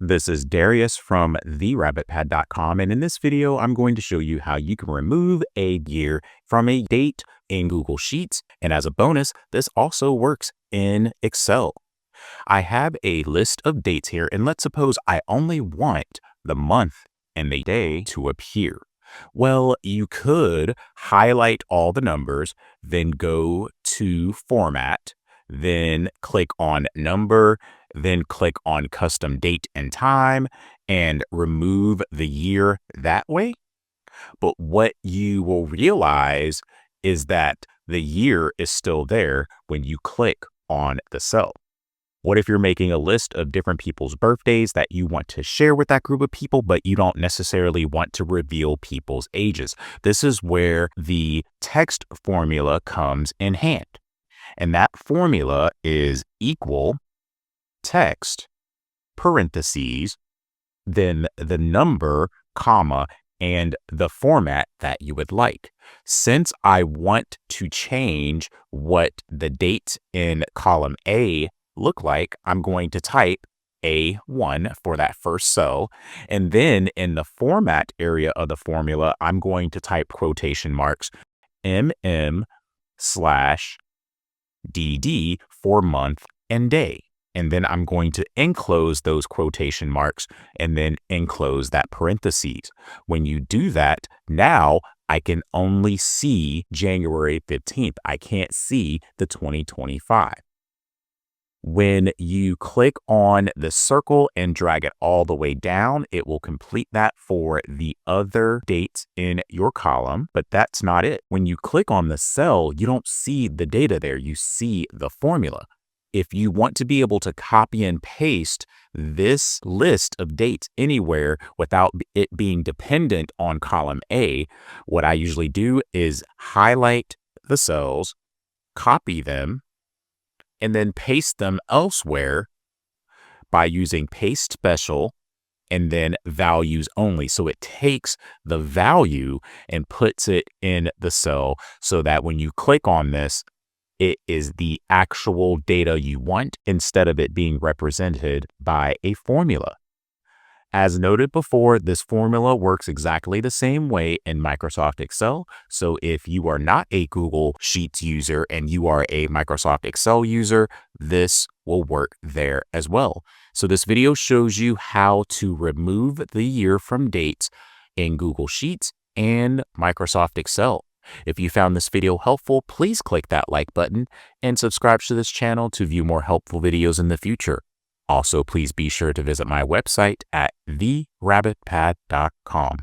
This is Darius from therabbitpad.com, and in this video, I'm going to show you how you can remove a year from a date in Google Sheets. And as a bonus, this also works in Excel. I have a list of dates here, and let's suppose I only want the month and the day to appear. Well, you could highlight all the numbers, then go to Format, then click on Number, then click on Custom Date and Time, and remove the year that way. But what you will realize is that the year is still there when you click on the cell. What if you're making a list of different people's birthdays that you want to share with that group of people, but you don't necessarily want to reveal people's ages? This is where the text formula comes in hand. And that formula is equal text, parentheses, then the number, comma, and the format that you would like. Since I want to change what the dates in column A look like, I'm going to type A1 for that first cell. And then in the format area of the formula, I'm going to type quotation marks MM/DD for month and day. And then I'm going to enclose those quotation marks and then enclose that parentheses. When you do that, now I can only see January 15th. I can't see the 2025. When you click on the circle and drag it all the way down, it will complete that for the other dates in your column, but that's not it. When you click on the cell, you don't see the data there, you see the formula. If you want to be able to copy and paste this list of dates anywhere without it being dependent on column A, what I usually do is highlight the cells, copy them, and then paste them elsewhere by using paste special and then values only. So it takes the value and puts it in the cell so that when you click on this, it is the actual data you want instead of it being represented by a formula. As noted before, this formula works exactly the same way in Microsoft Excel. So if you are not a Google Sheets user and you are a Microsoft Excel user, this will work there as well. So this video shows you how to remove the year from dates in Google Sheets and Microsoft Excel. If you found this video helpful, please click that like button and subscribe to this channel to view more helpful videos in the future. Also, please be sure to visit my website at therabbitpad.com.